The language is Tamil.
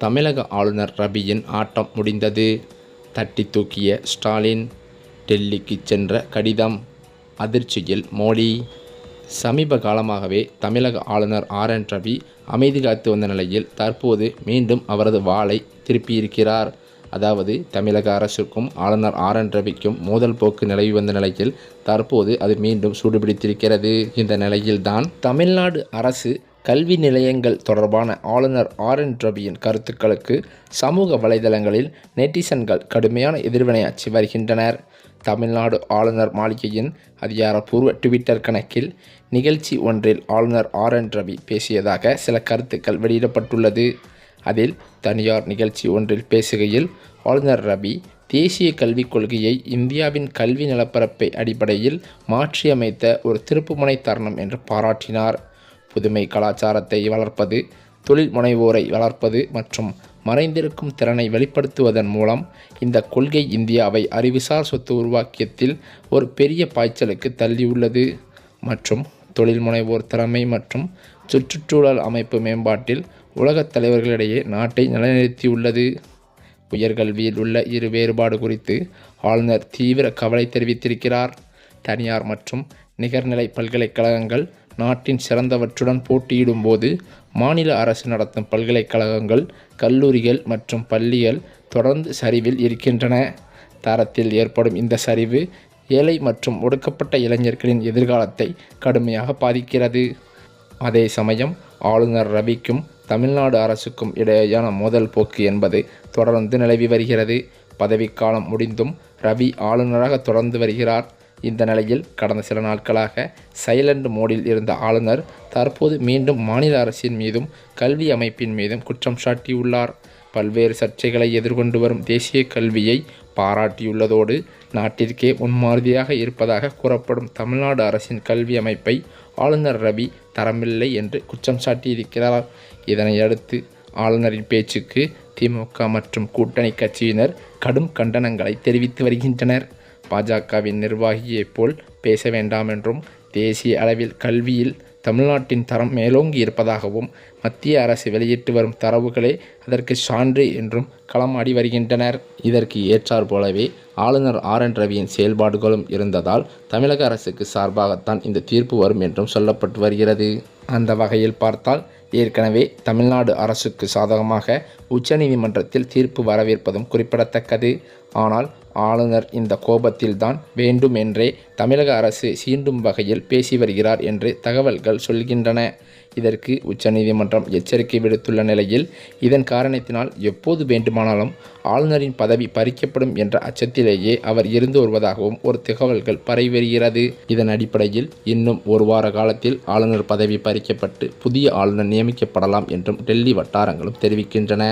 தமிழக ஆளுநர் ரவியின் ஆட்டம் முடிந்தது. தட்டி தூக்கிய ஸ்டாலின். டெல்லிக்கு சென்ற கடிதம். அதிர்ச்சியில் மோடி. சமீப காலமாகவே தமிழக ஆளுநர் RN ரவி அமைதி காத்து வந்த நிலையில் தற்போது மீண்டும் அவரது வாளை திருப்பியிருக்கிறார். அதாவது தமிழக அரசுக்கும் ஆளுநர் RN ரவிக்கும் மோதல் போக்கு நிலவி வந்த நிலையில் தற்போது அது மீண்டும் சூடுபிடித்திருக்கிறது. இந்த நிலையில்தான் தமிழ்நாடு அரசு கல்வி நிலையங்கள் தொடர்பான ஆளுநர் RN ரவியின் கருத்துக்களுக்கு சமூக வலைதளங்களில் நெட்டிசன்கள் கடுமையான எதிர்வினையாற்றி வருகின்றனர். தமிழ்நாடு ஆளுநர் மாளிகையின் அதிகாரப்பூர்வ ட்விட்டர் கணக்கில் நிகழ்ச்சி ஒன்றில் ஆளுநர் RN ரவி பேசியதாக சில கருத்துக்கள் வெளியிடப்பட்டுள்ளது. அதில் தனியார் நிகழ்ச்சி ஒன்றில் பேசுகையில் ஆளுநர் ரவி தேசிய கல்விக் கொள்கையை இந்தியாவின் கல்வி நிலப்பரப்பை அடிப்படையில் மாற்றியமைத்த ஒரு திருப்புமுனை தருணம் என்று பாராட்டினார். புதுமை கலாச்சாரத்தை வளர்ப்பது, தொழில் முனைவோரை வளர்ப்பது மற்றும் மறைந்திருக்கும் திறனை வெளிப்படுத்துவதன் மூலம் இந்த கொள்கை இந்தியாவை அறிவுசார் சொத்து உருவாக்கியத்தில் ஒரு பெரிய பாய்ச்சலுக்கு தள்ளியுள்ளது மற்றும் தொழில் முனைவோர் திறமை மற்றும் சுற்றுச்சூழல் அமைப்பு மேம்பாட்டில் உலகத் தலைவர்களிடையே நாட்டை நிலைநிறுத்தியுள்ளது. உயர்கல்வியில் உள்ள இரு வேறுபாடு குறித்து ஆளுநர் தீவிர கவலை தெரிவித்திருக்கிறார். தனியார் மற்றும் நிகர்நிலை பல்கலைக்கழகங்கள் நாட்டின் சிறந்தவற்றுடன் போட்டியிடும் போது மாநில அரசு நடத்தும் பல்கலைக்கழகங்கள், கல்லூரிகள் மற்றும் பள்ளிகள் தொடர்ந்து சரிவில் இருக்கின்றன. தரத்தில் ஏற்படும் இந்த சரிவு ஏழை மற்றும் ஒடுக்கப்பட்ட இளைஞர்களின் எதிர்காலத்தை கடுமையாக பாதிக்கிறது. அதே சமயம் ஆளுநர் ரவிக்கும் தமிழ்நாடு அரசுக்கும் இடையேயான மோதல் போக்கு என்பது தொடர்ந்து நிலவி வருகிறது. பதவிக்காலம் முடிந்தும் ரவி ஆளுநராக தொடர்ந்து வருகிறார். இந்த நிலையில் கடந்த சில நாட்களாக சைலண்ட் மோடில் இருந்த ஆளுநர் தற்போது மீண்டும் மாநில அரசின் மீதும் கல்வி அமைப்பின் மீதும் குற்றம் சாட்டியுள்ளார். பல்வேறு சர்ச்சைகளை எதிர்கொண்டு வரும் தேசிய கல்வியை பாராட்டியுள்ளதோடு நாட்டிற்கே முன்மாதிரியாக இருப்பதாக கூறப்படும் தமிழ்நாடு அரசின் கல்வி அமைப்பை ஆளுநர் ரவி தரமில்லை என்று குற்றம் சாட்டியிருக்கிறார். இதனையடுத்து ஆளுநரின் பேச்சுக்கு திமுக மற்றும் கூட்டணி கட்சியினர் கடும் கண்டனங்களை தெரிவித்து வருகின்றனர். பாஜகவின் நிர்வாகியைப் போல் பேச வேண்டாம் என்றும் தேசிய அளவில் கல்வியில் தமிழ்நாட்டின் தரம் மேலோங்கி இருப்பதாகவும் மத்திய அரசு வெளியிட்டு வரும் தரவுகளே அதற்கு சான்று என்றும் களமாடி வருகின்றனர். இதற்கு ஏற்றாற் போலவே ஆளுநர் RN ரவியின் செயல்பாடுகளும் இருந்ததால் தமிழக அரசுக்கு சார்பாகத்தான் இந்த தீர்ப்பு வரும் என்றும் சொல்லப்பட்டு வருகிறது. அந்த வகையில் பார்த்தால் ஏற்கனவே தமிழ்நாடு அரசுக்கு சாதகமாக உச்சநீதிமன்றத்தில் தீர்ப்பு வரவிருப்பதும் குறிப்பிடத்தக்கது. ஆனால் ஆளுநர் இந்த கோபத்தில்தான் வேண்டும் என்றே தமிழக அரசு சீண்டும் வகையில் பேசி வருகிறார் என்று தகவல்கள் சொல்கின்றன. இதற்கு உச்சநீதிமன்றம் எச்சரிக்கை விடுத்துள்ள நிலையில் இதன் காரணத்தினால் எப்போது வேண்டுமானாலும் ஆளுநரின் பதவி பறிக்கப்படும் என்ற அச்சத்திலேயே அவர் இருந்து வருவதாகவும் ஒரு தகவல்கள் பரவி வருகிறது. இதன் அடிப்படையில் இன்னும் ஒரு வார காலத்தில் ஆளுநர் பதவி பறிக்கப்பட்டு புதிய ஆளுநர் நியமிக்கப்படலாம் என்றும் டெல்லி வட்டாரங்களும் தெரிவிக்கின்றன.